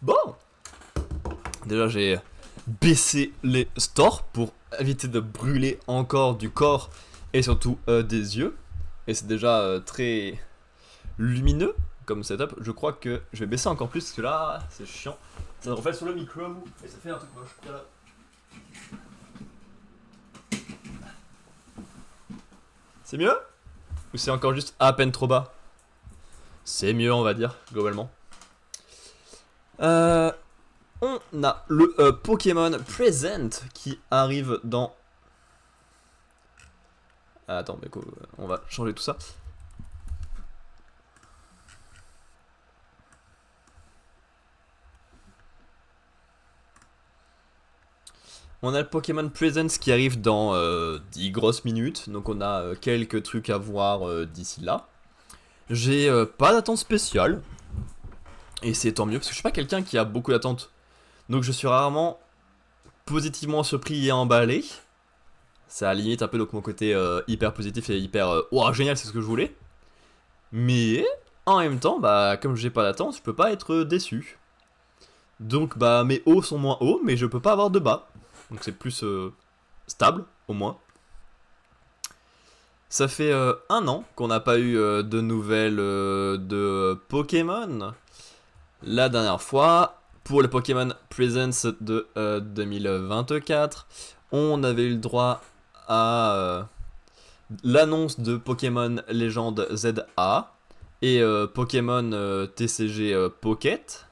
Bon, déjà j'ai baissé les stores pour éviter de brûler encore du corps et surtout des yeux. Et c'est déjà très lumineux comme setup. Je crois que je vais baisser encore plus parce que là c'est chiant. Ça refait sur le micro et ça fait un truc moche. C'est mieux? Ou c'est encore juste à peine trop bas? C'est mieux on va dire globalement. On a le Pokémon Present qui arrive dans... Attends, mais on va changer tout ça. On a le Pokémon Present qui arrive dans 10 grosses minutes, donc on a quelques trucs à voir d'ici là. J'ai pas d'attente spéciale, et c'est tant mieux, parce que je suis pas quelqu'un qui a beaucoup d'attentes. Donc je suis rarement positivement surpris et emballé. Ça limite un peu donc mon côté hyper positif et hyper ouah génial, c'est ce que je voulais. Mais en même temps, bah comme j'ai pas d'attente, je peux pas être déçu. Donc bah mes hauts sont moins hauts, mais je peux pas avoir de bas. Donc c'est plus stable au moins. Ça fait 1 an qu'on n'a pas eu de nouvelles de Pokémon. La dernière fois, pour le Pokémon Presents de 2024, on avait eu le droit à l'annonce de Pokémon Légende ZA et Pokémon TCG Pocket.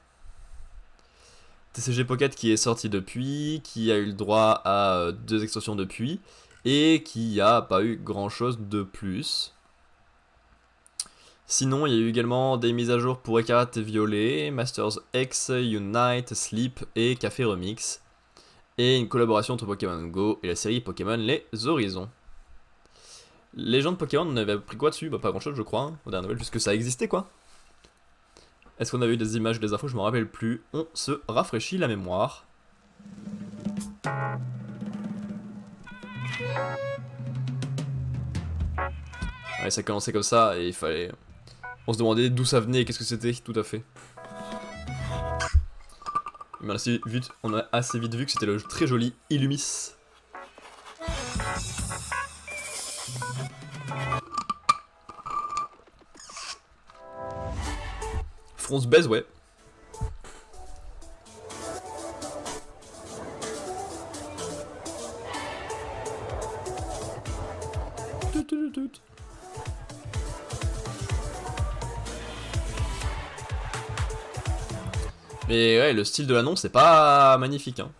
TCG Pocket qui est sorti depuis, qui a eu le droit à 2 extensions depuis, et qui a pas eu grand chose de plus. Sinon, il y a eu également des mises à jour pour Écarlate et Violet, Masters X, Unite, Sleep et Café Remix, et une collaboration entre Pokémon Go et la série Pokémon Les Horizons. Légende Pokémon, on avait appris quoi dessus? Bah pas grand chose je crois, hein, aux dernières nouvelles, puisque ça existait quoi. Est-ce qu'on a eu des images, des infos? Je me rappelle plus. On se rafraîchit la mémoire. Ouais, ça commençait comme ça et il fallait... On se demandait d'où ça venait et qu'est-ce que c'était, tout à fait. Mais on a assez vite vu que c'était le très joli Illumis. Fronce baise, ouais. Mais ouais, le style de l'annonce c'est pas magnifique, hein.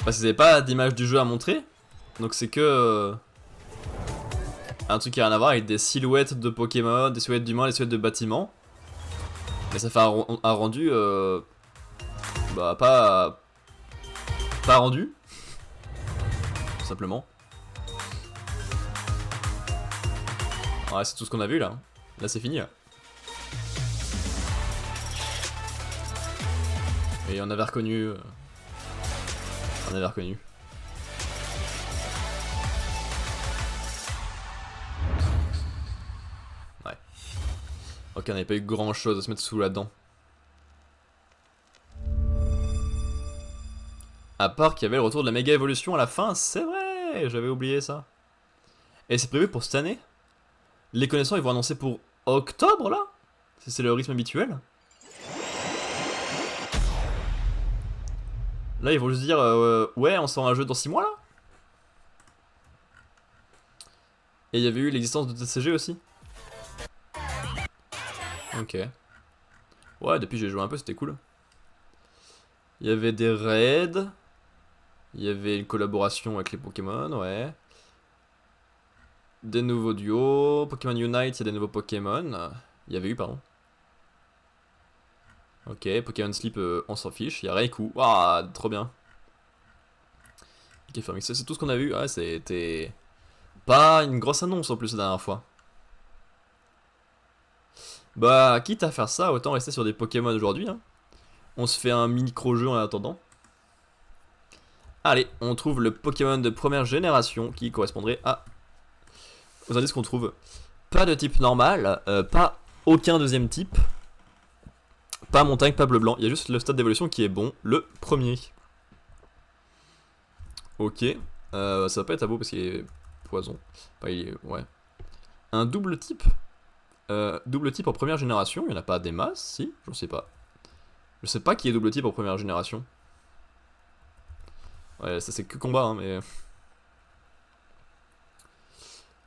Parce qu'ils avaient pas d'image du jeu à montrer. Donc c'est que... un truc qui a rien à voir avec des silhouettes de Pokémon, des silhouettes d'humains, des silhouettes de bâtiments. Mais ça fait un rendu... bah pas rendu. Tout simplement. Ouais, c'est tout ce qu'on a vu là. Là c'est fini là. Et on avait reconnu... On avait reconnu. Ouais. Ok, on n'avait pas eu grand chose à se mettre sous là-dedans. À part qu'il y avait le retour de la méga évolution à la fin, c'est vrai, j'avais oublié ça. Et c'est prévu pour cette année? Les connaissants ils vont annoncer pour octobre là? Si c'est le rythme habituel? Là ils vont juste dire ouais on sort un jeu dans 6 mois là? Et il y avait eu l'existence de TCG aussi? Ok. Ouais depuis j'ai joué un peu, c'était cool. Il y avait des raids. Il y avait une collaboration avec les Pokémon, ouais. Des nouveaux duos. Pokémon Unite, il y a des nouveaux Pokémon. Il y avait eu, pardon. Ok, Pokémon Sleep, on s'en fiche. Il y a Raikou. Waouh, trop bien. Ok, c'est tout ce qu'on a vu. Ah, c'était pas une grosse annonce en plus la dernière fois. Bah, quitte à faire ça, autant rester sur des Pokémon aujourd'hui. Hein. On se fait un micro-jeu en attendant. Allez, on trouve le Pokémon de première génération qui correspondrait aux indices qu'on trouve. Pas de type normal, pas aucun deuxième type. Pas montagne, pas bleu blanc. Il y a juste le stade d'évolution qui est bon. Le premier. Ok. Ça va pas être à beau parce qu'il est poison. Enfin, il est... Ouais. Un double type. Double type en première génération. Il n'y en a pas des masses, si? Je sais pas. Je sais pas qui est double type en première génération. Ouais, ça c'est que combat, hein, mais...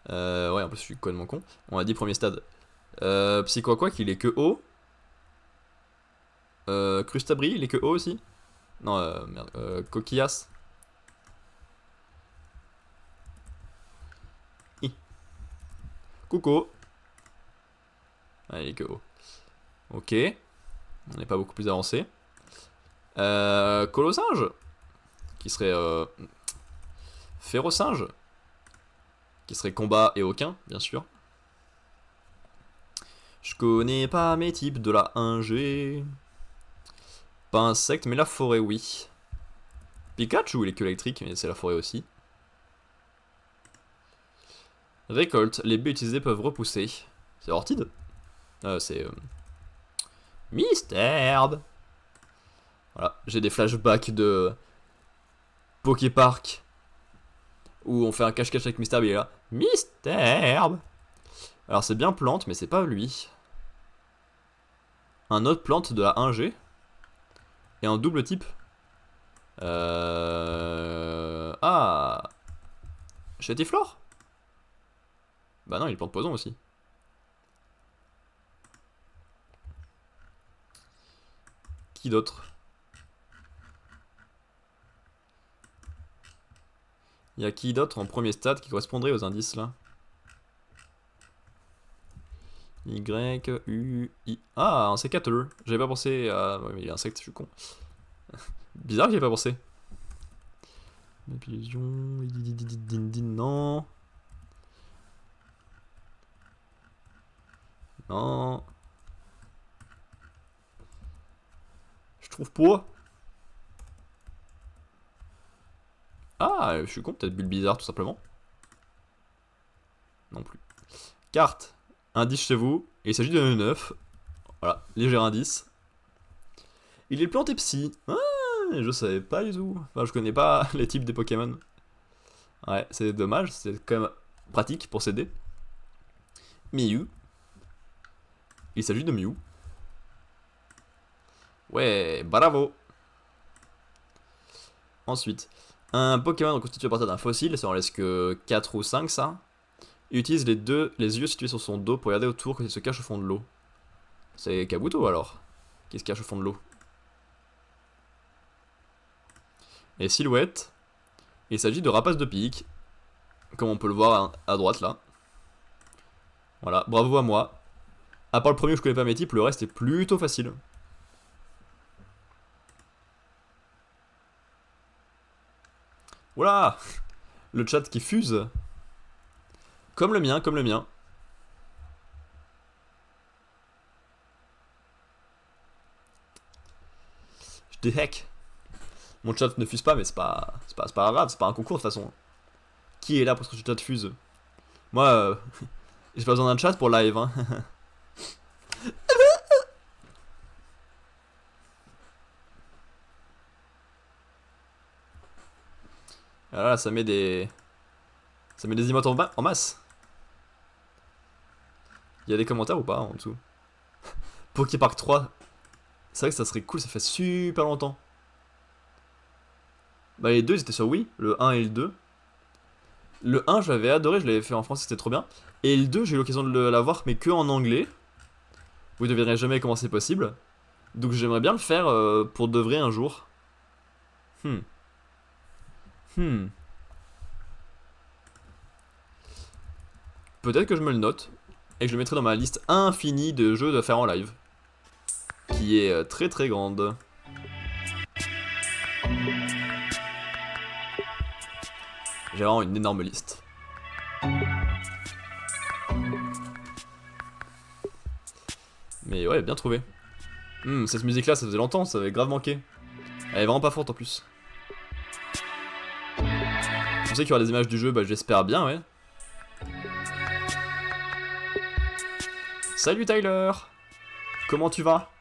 ouais, en plus je suis complètement con. On a dit premier stade. Psycho quoi qu'il est que haut. Crustabri, il est que haut aussi. Non, merde. Coquillas. Coucou. Ah, il est que haut. Ok. On n'est pas beaucoup plus avancé. Colosinge. Qui serait... Férocinge. Qui serait combat et aucun, bien sûr. Je connais pas mes types de la 1G. Pas insecte, mais la forêt, oui. Pikachu, il est que électrique, mais c'est la forêt aussi. Récolte, les baies utilisées peuvent repousser. C'est Ortide. C'est... Mystère. Voilà, j'ai des flashbacks de... Poképark. Où on fait un cache-cache avec Mystère, il est là. Mystère. Alors c'est bien plante, mais c'est pas lui. Un autre plante de la 1G. Et un double type. Ah. Chétiflore. Bah non, il plante poison aussi. Qui d'autre? Il y a qui d'autre en premier stade qui correspondrait aux indices là? Y, U, I. Ah, un sécateur. J'avais pas pensé à. Ouais, mais il est insecte, je suis con. Bizarre que j'avais pas pensé. Illusion. Non. Non. Je trouve pas. Ah, je suis con, peut-être bulle bizarre tout simplement. Non plus. Carte. Indice chez vous. Et il s'agit de 9. Voilà, léger indice. Il est planté psy. Ah, je savais pas du tout. Enfin, je connais pas les types des Pokémon. Ouais, c'est dommage, c'est quand même pratique pour s'aider. Mew. Il s'agit de Mew. Ouais, bravo. Ensuite, un Pokémon constitué à partir d'un fossile, ça en laisse que 4 ou 5 ça. Il utilise les yeux situés sur son dos pour regarder autour quand il se cache au fond de l'eau. C'est Kabuto alors, qui se cache au fond de l'eau. Et silhouette, il s'agit de rapace de pique, comme on peut le voir à droite là. Voilà, bravo à moi. À part le premier où je connais pas mes types, le reste est plutôt facile. Voilà. Le chat qui fuse. Comme le mien, comme le mien. Je déhack. Mon chat ne fuse pas, mais c'est pas grave, c'est pas un concours de toute façon. Qui est là pour que le chat fuse? Moi, j'ai pas besoin d'un chat pour live, hein. Voilà, ça met des emotes en masse. Il y a des commentaires ou pas en dessous? Poképark 3. C'est vrai que ça serait cool, ça fait super longtemps. Bah les deux ils étaient sur Wii, le 1 et le 2. Le 1 j'avais adoré, je l'avais fait en français, c'était trop bien. Et le 2 j'ai eu l'occasion de l'avoir mais que en anglais. Vous ne devinerez jamais comment c'est possible. Donc j'aimerais bien le faire pour de vrai un jour. Peut-être que je me le note et que je le mettrai dans ma liste infinie de jeux à faire en live. Qui est très très grande. J'ai vraiment une énorme liste. Mais ouais, bien trouvé. Cette musique là, ça faisait longtemps, ça avait grave manqué. Elle est vraiment pas forte en plus. Je sais qu'il y aura des images du jeu, bah j'espère bien, ouais. Salut Tyler! Comment tu vas?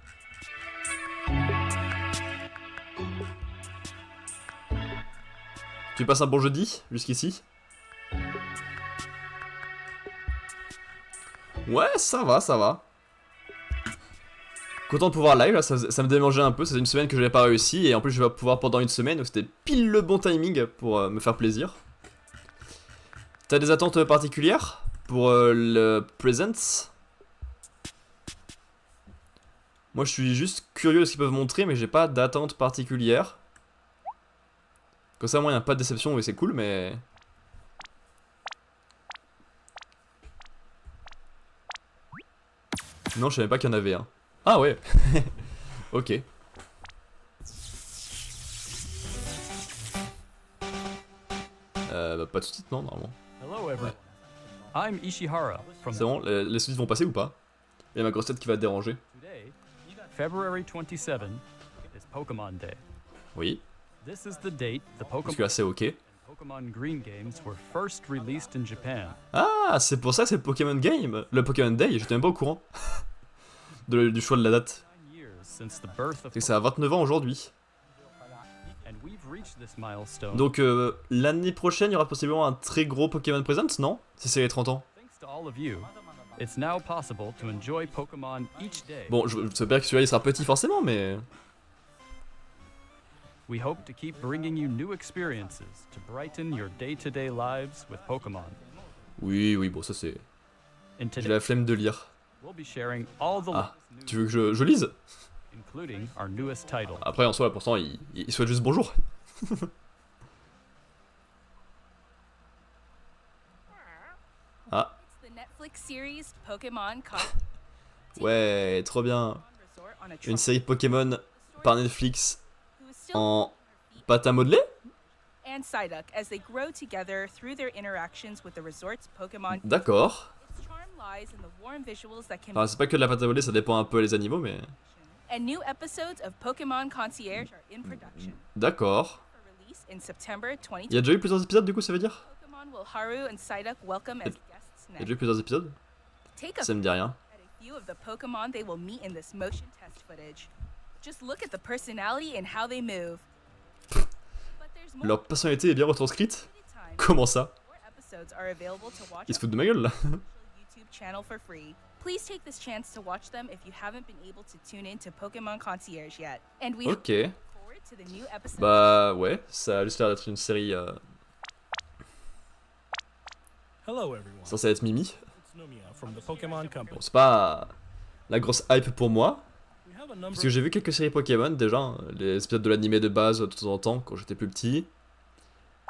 Tu passes un bon jeudi jusqu'ici? Ouais, ça va, ça va. Content de pouvoir live, là, ça me démangeait un peu, c'est une semaine que j'avais pas réussi, et en plus je vais pouvoir pendant une semaine, donc c'était pile le bon timing pour me faire plaisir. T'as des attentes particulières pour le Presents? Moi je suis juste curieux de ce qu'ils peuvent montrer, mais j'ai pas d'attente particulière. Comme ça, moi, il n'y a pas de déception et c'est cool, mais... Non, je savais pas qu'il y en avait un. Ah ouais. Ok. Bah, pas tout de suite, non, normalement. Ouais. I'm Ishihara from C'est bon, les sous vont passer ou pas? Il y a ma grosse tête qui va te déranger. today, February 27 is Pokemon Day. Oui, This is the date the parce que Pokemon là c'est ok. and Pokemon Green games were first released in Japan. Ah, c'est pour ça que c'est le Pokémon Game, le Pokémon Day, j'étais même pas au courant du choix de la date. 9 years since the birth of C'est que ça a 29 ans aujourd'hui. and we've reached this milestone Donc l'année prochaine, il y aura possiblement un très gros Pokémon Presents, non? Si c'est les 30 ans. thanks to all of you. It's now possible to enjoy Pokemon each day. Bon, je sais pas que celui-là il sera petit forcément, mais... We hope to keep bringing you new experiences to brighten your day-to-day lives with Pokemon. Oui, oui, bon ça c'est... In J'ai today's la flemme de lire. we'll be sharing all the Ah, latest tu news, veux que je lise? including our newest title. Après en soi, là, pourtant, il souhaite juste bonjour. Ah, It's the Netflix series Pokemon ouais, trop bien. Resort on a Une série Pokémon par Netflix who is still en pâte à modeler? and Psyduck as they grow together through their interactions with the resort's Pokemon. D'accord. Its charm lies in the warm visuals that can Enfin, c'est pas que de la pâte à modeler, ça dépend un peu les animaux, mais... and new episodes of Pokemon Concierge are in production D'accord. for release in September Il y a 2020. déjà eu plusieurs épisodes du coup, ça veut dire? Pokemon will Haru and Psyduck welcome as guests Il y a déjà eu next. plusieurs épisodes? Take a Ça me dit rien. at a few of the Pokemon they will meet in this motion test footage. Just look at the personality and how they move. But there's more Leur personnalité est bien retranscrite? time. Comment ça? More episodes are available to watch Ils se on foutent de ma gueule là? the YouTube channel for free. Please take this chance to watch them if you haven't been able to tune in to Pokemon Concierge yet. And we look Ok. forward to the new episodes. Bah ouais, ça a juste l'air d'être une série Hello everyone, censée être Mimi. it's Nomiya from the Pokemon Company. Bon, c'est pas la grosse hype pour moi, We have a number parce que j'ai vu quelques séries Pokémon déjà, hein, les épisodes de l'animé de base de temps en temps quand j'étais plus petit,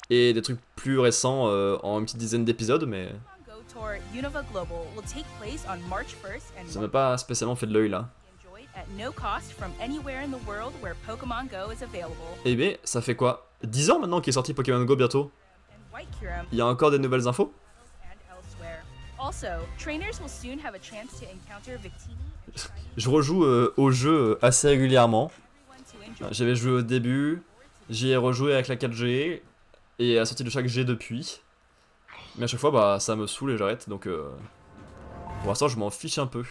et des trucs plus récents en une petite dizaine d'épisodes, mais Pokemon Go Tour Unova Global will take place on March 1st and ça m'a pas spécialement fait de l'œil là. enjoyed at no cost from anywhere in the world where Pokemon Go is available. Eh bien, ça fait quoi? 10 ans maintenant qu'est sorti Pokémon Go bientôt? And White Kyurem Il y a encore des nouvelles infos? and elsewhere. Also, trainers will soon have a chance to encounter Victini and Shiny Je rejoue au jeu assez régulièrement. everyone to enjoy. J'avais joué au début, j'y ai rejoué avec la 4G, et à la sortie de chaque G depuis. Mais à chaque fois, bah, ça me saoule et j'arrête, donc pour l'instant, je m'en fiche un peu.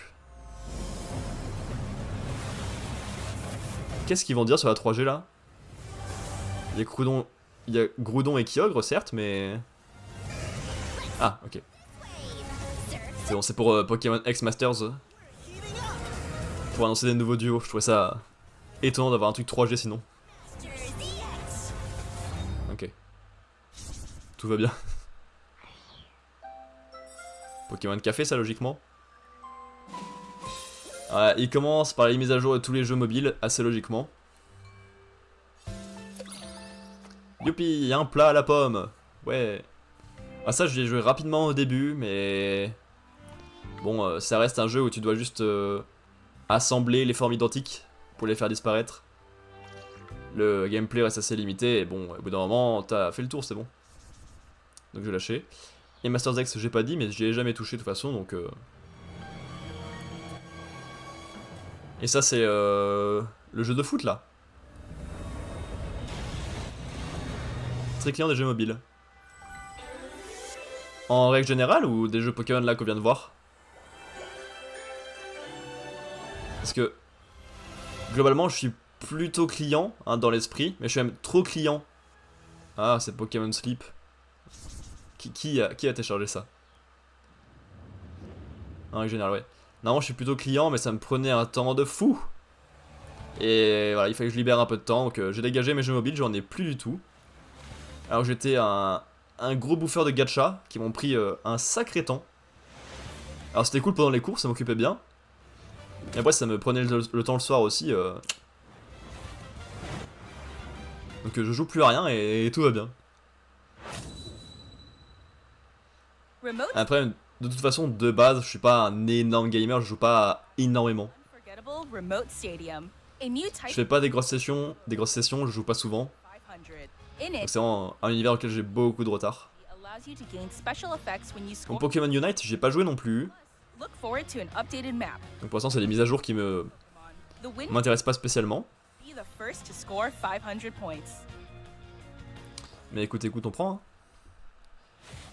Qu'est-ce qu'ils vont dire sur la 3G là? Il y a Groudon et Kyogre, certes, mais... Ah, ok. C'est bon, c'est pour Pokémon X Masters. Pour annoncer des nouveaux duos, je trouvais ça étonnant d'avoir un truc 3G sinon. Ok. Tout va bien. Pokémon Café, ça logiquement. Ouais, il commence par les mises à jour de tous les jeux mobiles, assez logiquement. Youpi, y a un plat à la pomme. Ouais. Ah ça, je l'ai joué rapidement au début, mais... Bon, ça reste un jeu où tu dois juste assembler les formes identiques pour les faire disparaître. Le gameplay reste assez limité, et bon, au bout d'un moment, t'as fait le tour, c'est bon. Donc je vais lâcher. Et Masters X, j'ai pas dit, mais j'y ai jamais touché de toute façon, donc... Et ça, c'est le jeu de foot, là. Très client des jeux mobiles. En règle générale, ou des jeux Pokémon, là, qu'on vient de voir? Parce que... Globalement, je suis plutôt client, hein, dans l'esprit, mais je suis même trop client Ah, c'est Pokémon Sleep. Qui a téléchargé ça? En règle générale, ouais. Normalement, je suis plutôt client, mais ça me prenait un temps de fou. Et voilà, il fallait que je libère un peu de temps. Donc j'ai dégagé mes jeux mobiles, j'en ai plus du tout. Alors j'étais un gros bouffeur de gacha qui m'ont pris un sacré temps. Alors c'était cool pendant les cours, ça m'occupait bien. Et après ça me prenait le temps le soir aussi. Donc je joue plus à rien et tout va bien. Remote Après, de toute façon, de base, je suis pas un énorme gamer, je joue pas énormément. Unforgettable Remote Stadium. A new Je type fais pas des grosses sessions, je joue pas souvent. 500. In Donc it, c'est vraiment un univers auquel j'ai beaucoup de retard. allows you to gain special effects when you score. Donc Pokémon Unite, j'ai pas joué non plus. Look forward to an updated map. Donc pour l'instant, c'est les mises à jour qui The win m'intéressent pas spécialement. will be the first to score 500 points. Mais écoute, on prend. Hein.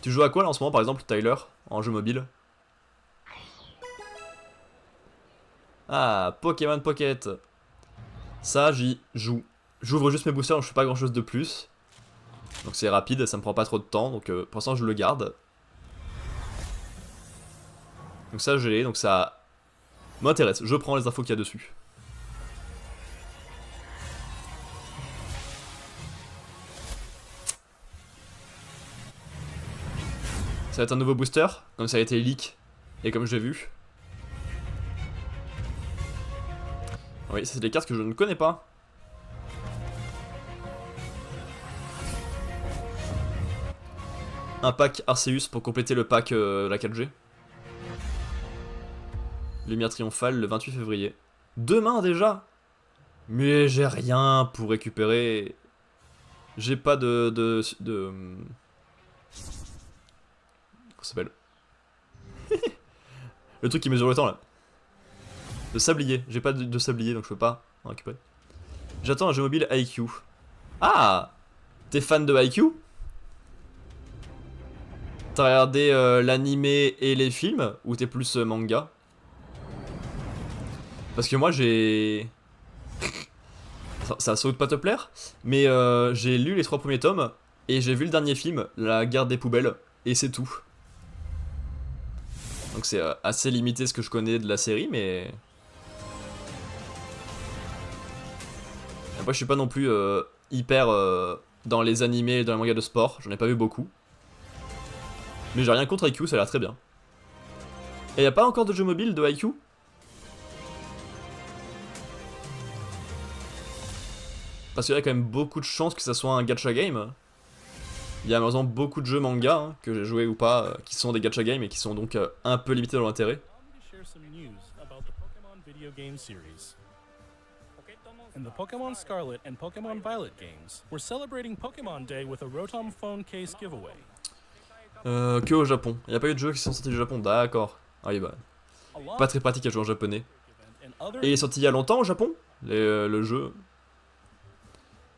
Tu joues à quoi là en ce moment, par exemple, Tyler, en jeu mobile? Ah, Pokémon Pocket. Ça, j'y joue. J'ouvre juste mes boosters, donc je fais pas grand chose de plus. Donc c'est rapide, ça me prend pas trop de temps, donc pour l'instant je le garde. Donc ça je l'ai, donc ça m'intéresse, je prends les infos qu'il y a dessus. Ça va être un nouveau booster, comme ça a été leak, et comme j'ai vu. Oui, c'est des cartes que je ne connais pas. Un pack Arceus pour compléter le pack la 4G. Lumière triomphale le 28 février. Demain déjà? Mais j'ai rien pour récupérer. J'ai pas de... Comment ça s'appelle? Le truc qui mesure le temps là. De sablier. J'ai pas de sablier donc je peux pas en récupérer. J'attends un jeu mobile IQ. Ah! T'es fan de IQ? T'as regardé l'animé et les films ou t'es plus manga? Parce que moi j'ai... ça saute pas te plaire, mais j'ai lu les 3 premiers tomes et j'ai vu le dernier film, La Guerre des Poubelles, et c'est tout. Donc c'est assez limité ce que je connais de la série, mais... Après je suis pas non plus hyper dans les animés et dans les mangas de sport, j'en ai pas vu beaucoup. Mais j'ai rien contre IQ, ça a l'air très bien. Et y a pas encore de jeu mobile de IQ? Parce qu'il y a quand même beaucoup de chances que ça soit un gacha game. Il y a malheureusement beaucoup de jeux manga, hein, que j'ai joué ou pas, qui sont des gacha games et qui sont donc un peu limités dans l'intérêt. Allow me to share some news about the Pokemon video game series. In the Pokemon Scarlet and Pokemon Violet games, we're celebrating Pokemon Day with a Rotom phone case giveaway. Que au Japon. Il n'y a pas eu de jeux qui sont sortis du Japon, d'accord. Ah oui, bah, A lot pas très pratique à jouer en japonais. and other Et il est sorti il y a longtemps au Japon, le jeu.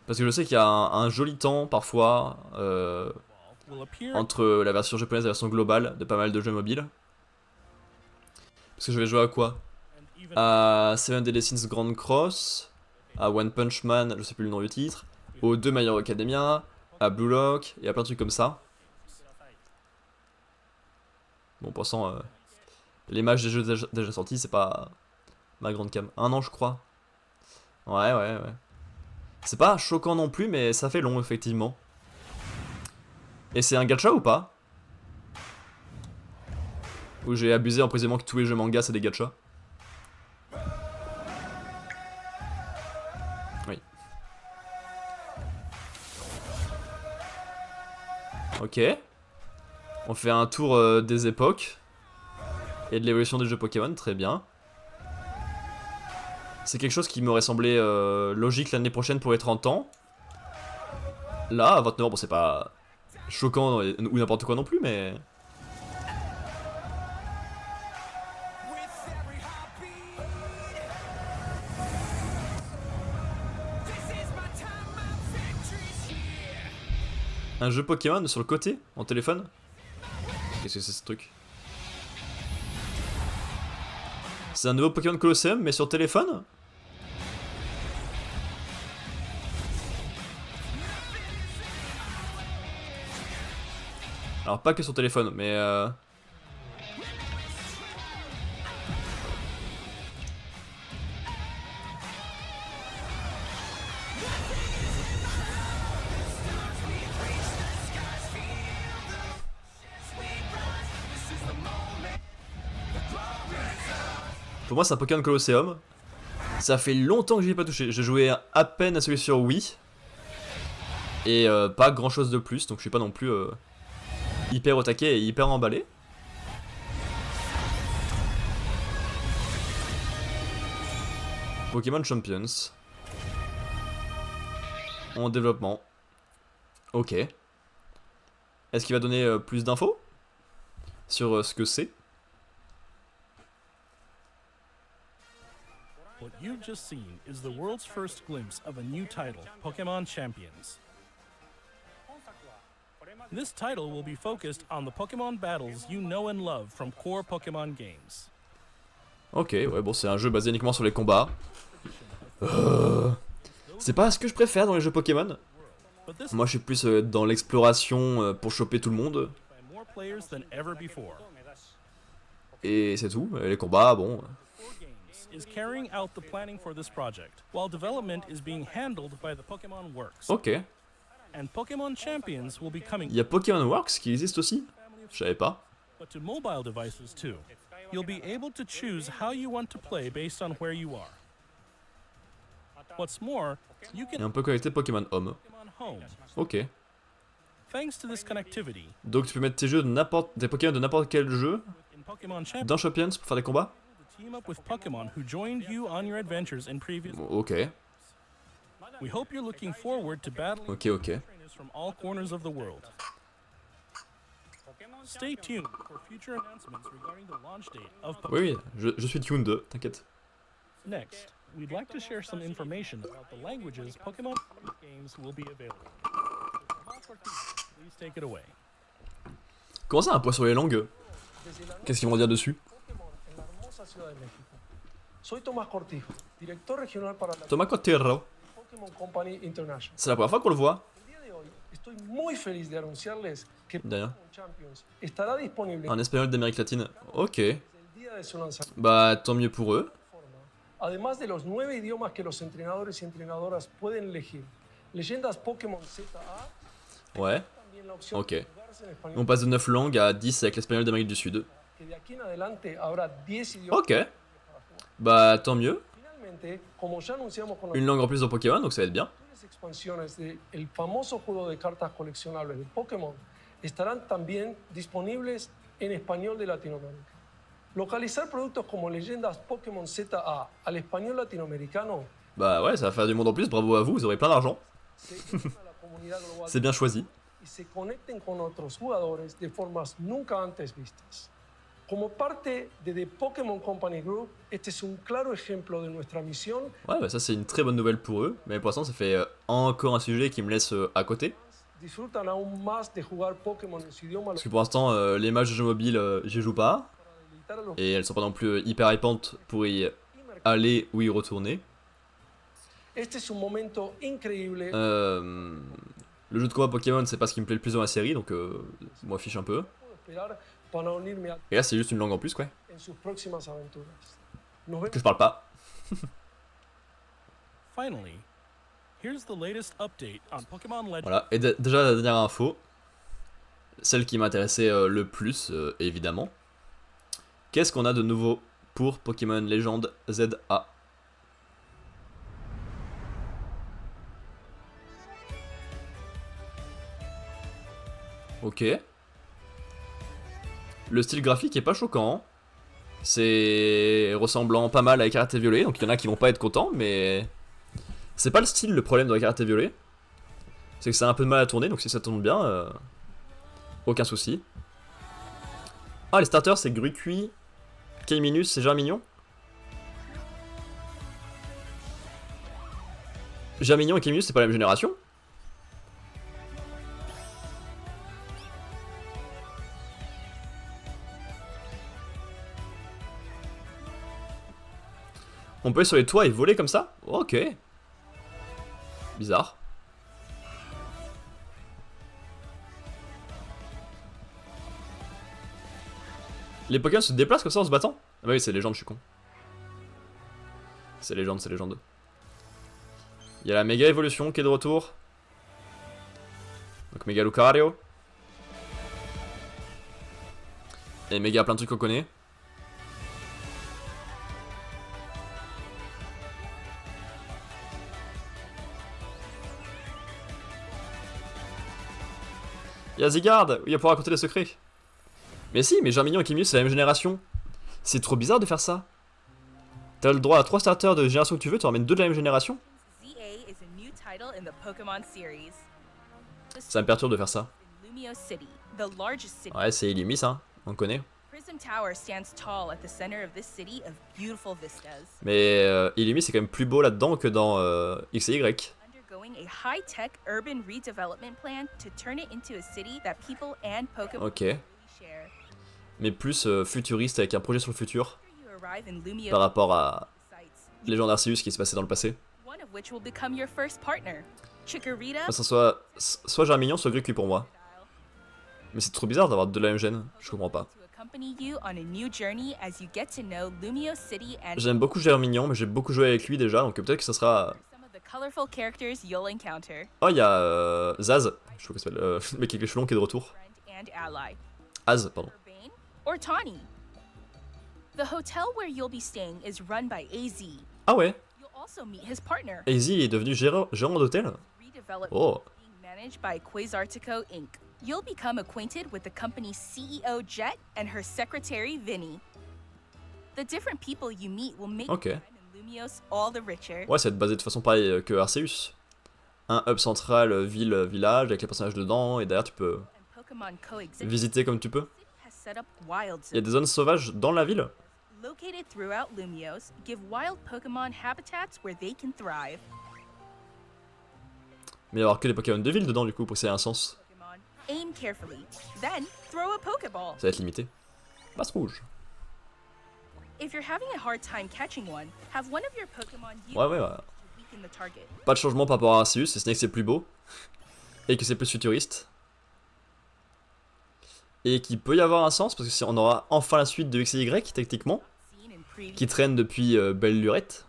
Parce que je sais qu'il y a un joli temps parfois will appear entre la version japonaise et la version globale de pas mal de jeux mobiles. Parce que je vais jouer à quoi? and even À Seven Deadly Sins Grand Cross, à One Punch Man, je sais plus le nom du titre, aux 2 My Hero Academia, à Blue Lock, et à plein de trucs comme ça. Bon, pour l'instant, les matchs des jeux déjà sortis, c'est pas ma grande cam. 1 an, je crois. Ouais. C'est pas choquant non plus, mais ça fait long, effectivement. Et c'est un gacha ou pas? Ou j'ai abusé en présumant que tous les jeux manga, c'est des gachas? Oui. Ok. On fait un tour des époques et de l'évolution des jeux Pokémon, très bien. C'est quelque chose qui m'aurait semblé logique l'année prochaine pour les 30 ans. Là, à 29 ans, bon c'est pas choquant ou n'importe quoi non plus, mais... Un jeu Pokémon sur le côté, en téléphone? Qu'est-ce que c'est ce truc? C'est un nouveau Pokémon Colosseum, mais sur téléphone? Alors pas que sur téléphone, mais pour moi c'est un Pokémon Colosseum. Ça fait longtemps que j'y ai pas touché. J'ai joué à peine à celui sur Wii. Et pas grand chose de plus, donc je suis pas non plus hyper au taquet et hyper emballé. Pokémon Champions. En développement. Ok. Est-ce qu'il va donner plus d'infos sur ce que c'est? What you've just seen is the world's first glimpse of a new title, Pokemon Champions. This title will be focused on the Pokemon battles you know and love from core Pokemon games. Ok, ouais, bon, c'est un jeu basé uniquement sur les combats. C'est pas ce que je préfère dans les jeux Pokémon. But this Moi, je suis plus dans l'exploration pour choper tout le monde. by more players than ever before. Et c'est tout. Et les combats, bon. Core Games is carrying out the planning for this project, while development is being handled by the Pokemon Works. Ok. And Pokemon Champions will be coming Il y a Pokémon Works qui existe aussi? Je savais pas. but to mobile devices too. You'll be able to choose how you want to play based on where you are. What's more, you Et can on peut connecter Pokémon Home. Pokemon Home. Ok. Thanks to this connectivity, Donc tu peux mettre tes jeux de des Pokémon de n'importe quel jeu in Pokemon Champions, dans Champions pour faire des combats? to team up with Pokemon who joined you on your adventures in previous. Ok. We hope you're looking forward to battling Ok, ok. trainers from all corners of the world. Stay tuned for future announcements regarding the launch date of Pokemon. Oui, oui, je suis tuned, t'inquiète. Next, we'd like to share some information about the languages Pokemon games will be available. Please take it away. Comment ça, un poids sur les langues? Qu'est-ce qu'ils vont dire dessus? En la hermosa Ciudad de México. Soy Tomás Cortijo, director regional para la Thomas Cotero. Pokémon Company International. C'est la première fois qu'on le voit. El día de hoy estoy muy feliz de anunciarles que De rien. Pokémon Champions estará disponible Un espagnol d'Amérique latine. Ok. desde el día de su lanzamiento. Bah, tant mieux pour eux. Además de los 9 idiomas que los entrenadores y entrenadoras pueden elegir, Leyendas Pokémon ZA Ouais. también la opción Ok. de jugarse en español, On passe de 9 langues à 10 avec l'espagnol d'Amérique du Sud. que de aquí en adelante habrá 10 idiomas. Ok. Bah, tant mieux. Finalmente, como ya anunciamos con Une langue en plus dans Pokémon, donc ça va être bien. Las expansiones del famoso juego de cartas coleccionables de Pokémon estarán también disponibles en español de Latinoamérica. Localizar productos como Leyendas Pokémon ZA al español latinoamericano Bah ouais, ça va faire du monde en plus, bravo à vous, vous aurez plein d'argent. se une a la comunidad global C'est bien choisi. y se conecten con otros jugadores de formas nunca antes vistas. Como parte de The Pokémon Company Group, este es un claro ejemplo de nuestra misión. Ouais, bah ça c'est une très bonne nouvelle pour eux, mais pour l'instant ça fait encore un sujet qui me laisse à côté. Disfrutan aún más de jugar Pokémon en su idioma Parce que pour l'instant, les matchs de jeux mobiles, j'y joue pas. para deleitar a los Et elles sont pas non plus hyper hypantes pour y aller ou y retourner. Este es un momento increíble. Le jeu de combat Pokémon, c'est pas ce qui me plaît le plus dans la série, donc moi fiche un peu. Puedo esperar para unirme a Et là, c'est juste une langue en plus, quoi. en sus próximas aventuras. Nos vemos Que je parle pas. Finally, here's the latest update on Pokemon Legends. Voilà. Et déjà, la dernière info, celle qui m'intéressait le plus, évidemment. Qu'est-ce qu'on a de nouveau pour Pokémon Legend ZA? Ok. Le style graphique est pas choquant. C'est ressemblant pas mal à Écarlate et Violet, donc il y en a qui vont pas être contents, mais c'est pas le style le problème de Écarlate et Violet. C'est que ça a un peu de mal à tourner, donc si ça tourne bien, aucun souci. Ah, les starters, c'est Grucuit, Keiminus, c'est Germignon. Germignon et Keiminus, c'est pas la même génération? On peut aller sur les toits et voler comme ça? Ok. Bizarre. Les Pokémon se déplacent comme ça en se battant? Ah bah oui, c'est légende, je suis con. C'est légende, c'est légende. Il y a la méga évolution qui est de retour. Donc méga Lucario. Et méga plein de trucs qu'on connaît. Il y a Zygarde, où il va pouvoir raconter les secrets. Mais si, mais Germignon et Kimius c'est la même génération. C'est trop bizarre de faire ça. T'as le droit à 3 starters de génération que tu veux, tu en ramènes 2 de la même génération. ZA is a new title in the Pokemon series. Ça me perturbe de faire ça. In Lumio City, the largest city. Ouais, c'est Illumis, hein, on connaît. Prism Tower stands tall at the center of this city of beautiful vistas. Mais Illumis c'est quand même plus beau là-dedans que dans X et Y. Undergoing a high-tech urban redevelopment plan to turn it into a city that people and Pokemon Ok. really share. Mais plus futuriste avec un projet sur le futur After you arrive in Lumio par rapport à sites, Légende Arceus qui se passait dans le passé. one of which will become your first partner. Chikorita, Ça soit Germignon, soit Gricui pour moi. Mais c'est trop bizarre d'avoir 2 de la même gène, je comprends pas. to accompany you on a new journey as you get to know Lumio City and J'aime beaucoup Germignon, mais j'ai beaucoup joué avec lui déjà, donc peut-être que ça sera... some of the colorful characters you'll encounter, Oh, il y a Zaz, je trouve que c'est le mec avec les cheveux longs qui est de retour. friend and ally. Az, pardon. Urbane or Tawny. The hotel where you'll be staying is run by AZ. Ah ouais, You'll also meet his partner. Easy est devenu gérant d'hôtel. Redeveloped Oh, being managed by Quasartico Inc. You'll become acquainted with the company's CEO Jet and her secretary Vinny. The different people you meet will make Ok. your time in Lumios all the richer. ouais, ça va être basé de façon pareille que Arceus. Un hub central, ville-village, avec les personnages dedans, et derrière tu peux And Pokemon coexist. visiter comme tu peux. Has set up wild Il y a des zones sauvages dans la ville. located throughout Lumios, give wild Pokemon habitats where they can thrive. Mais il va y avoir que des Pokémon de ville dedans du coup pour que ça ait un sens. Pokemon, aim carefully, then throw a Pokeball. Ça va être limité. Basse rouge. If you're having a hard time catching one, have one of your Pokemon use Ouais, ouais, ouais. to weaken the target. Pas de changement par rapport à Arceus, si ce n'est que c'est plus beau. Et que c'est plus futuriste. Et qu'il peut y avoir un sens, parce que si on aura enfin la suite de X et Y, techniquement, Seen in previous qui traîne depuis Belle Lurette.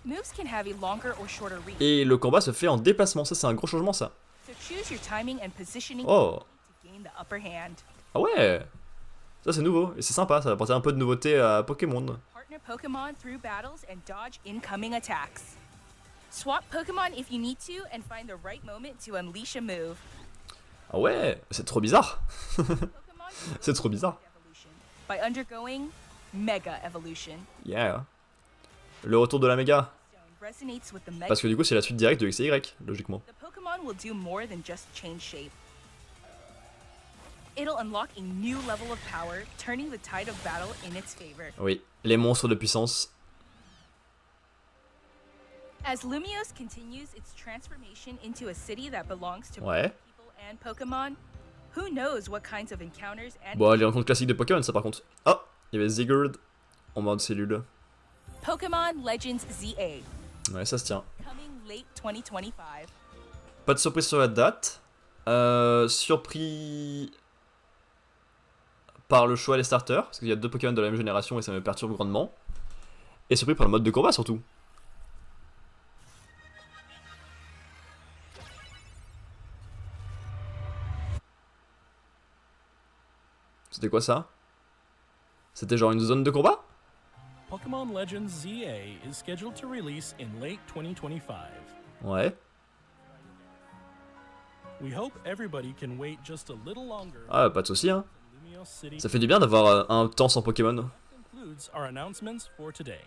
moves can have a longer or shorter reach. Et le combat se fait en déplacement, ça c'est un gros changement ça. So choose your timing and positioning Oh, to gain the upper hand. ah ouais. Ça c'est nouveau, et c'est sympa, ça va apporter un peu de nouveauté à Pokémon. Partner Pokemon through battles and dodge incoming attacks. Swap Pokemon if you need to and find the right moment to unleash a move. Ah ouais, c'est trop bizarre. Pokemon C'est trop bizarre. evolution by undergoing Mega Evolution. Yeah. Le retour de la méga. Stone resonates with the Mega. Parce que du coup c'est la suite directe de X et Y, logiquement. The Pokemon will do more than just change shape. It'll unlock a new level of power, turning the tide of battle in its favor. Oui, les monstres de puissance. As Lumios continues its transformation into a city that belongs to Ouais. people and Pokemon, who knows what kinds of encounters and Bon, les rencontres classiques de Pokémon, ça par contre. Oh, il y avait Zygarde en mode cellule. Pokemon Legends ZA, Ouais, ça se tient. coming late 2025. Pas de surprise sur la date. Surpris par le choix des starters, parce qu'il y a 2 Pokémon de la même génération et ça me perturbe grandement. Et surpris par le mode de combat surtout. C'était quoi ça? C'était genre une zone de combat? Pokemon Legends ZA is scheduled to release in late 2025. Ouais. We hope everybody can wait just a little longer. Ah, pas de soucis, hein. Lumios City Ça fait du bien d'avoir un temps sans Pokémon. concludes our announcements for today.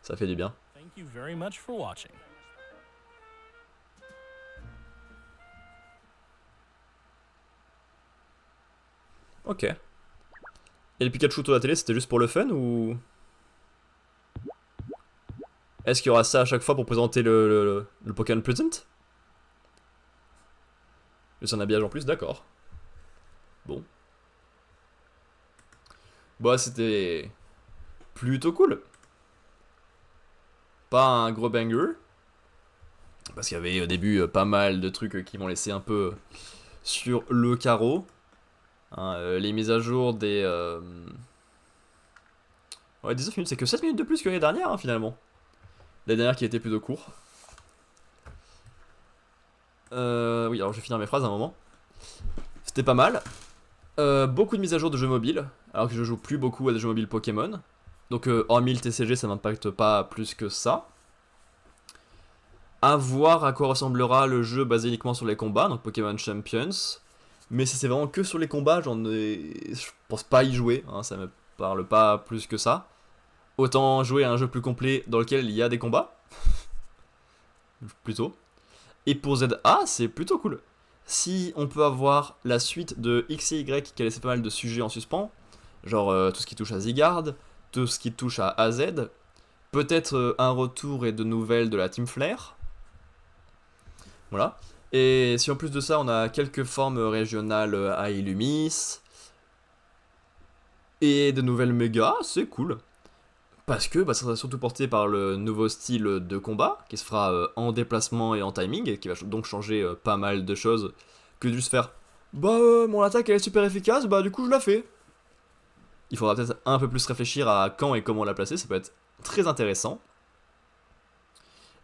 Ça fait du bien. Thank you very much for watching. Ok. Et le Pikachu autour de la télé, c'était juste pour le fun ou... Est-ce qu'il y aura ça à chaque fois pour présenter le Pokémon Present? C'est un habillage en plus, d'accord. Bon. Bah c'était plutôt cool. Pas un gros banger. Parce qu'il y avait au début pas mal de trucs qui m'ont laissé un peu sur le carreau. Hein, les mises à jour des... Ouais, 19 minutes, c'est que 7 minutes de plus que l'année dernière, hein, finalement. L'année dernière qui était plutôt court. Oui, alors je vais finir mes phrases à un moment. C'était pas mal. Beaucoup de mises à jour de jeux mobiles, alors que je joue plus beaucoup à des jeux mobiles Pokémon. Donc hormis le TCG, ça m'impacte pas plus que ça. À voir à quoi ressemblera le jeu basé uniquement sur les combats, donc Pokémon Champions. Mais si c'est vraiment que sur les combats, je pense pas y jouer, hein, ça me parle pas plus que ça. Autant jouer à un jeu plus complet dans lequel il y a des combats. Plutôt. Et pour ZA, c'est plutôt cool. Si on peut avoir la suite de X et Y qui a laissé pas mal de sujets en suspens, genre tout ce qui touche à Zygarde, tout ce qui touche à AZ, peut-être un retour et de nouvelles de la Team Flare. Voilà. Et si en plus de ça on a quelques formes régionales à Illumis et de nouvelles mégas, c'est cool. Parce que ça sera surtout porté par le nouveau style de combat qui se fera en déplacement et en timing, et qui va donc changer pas mal de choses que de juste faire mon attaque elle est super efficace, du coup je la fais. Il faudra peut-être un peu plus réfléchir à quand et comment la placer, ça peut être très intéressant.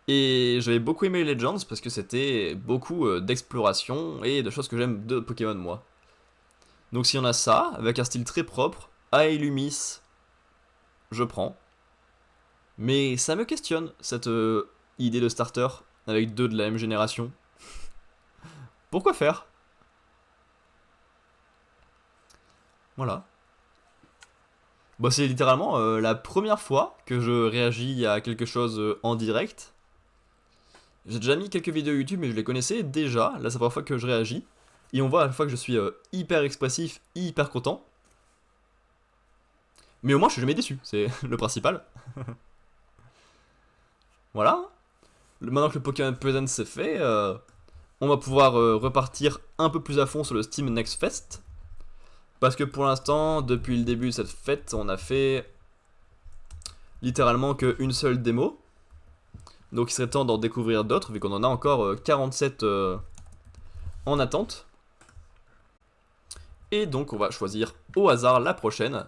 Et j'avais beaucoup aimé Legends parce que c'était beaucoup d'exploration et de choses que j'aime de Pokémon moi. Donc si on a ça, avec un style très propre, à Illumis, je prends. Mais ça me questionne, cette idée de starter avec 2 de la même génération. Pourquoi faire? Voilà. C'est littéralement la première fois que je réagis à quelque chose en direct. J'ai déjà mis quelques vidéos YouTube, mais je les connaissais déjà. Là, c'est la première fois que je réagis. Et on voit à la fois que je suis hyper expressif, hyper content. Mais au moins, je suis jamais déçu, c'est le principal. Voilà. Maintenant que le Pokémon Presents c'est fait, on va pouvoir repartir un peu plus à fond sur le Steam Next Fest. Parce que pour l'instant, depuis le début de cette fête, on a fait littéralement qu'une seule démo. Donc il serait temps d'en découvrir d'autres, vu qu'on en a encore 47 en attente. Et donc on va choisir au hasard la prochaine,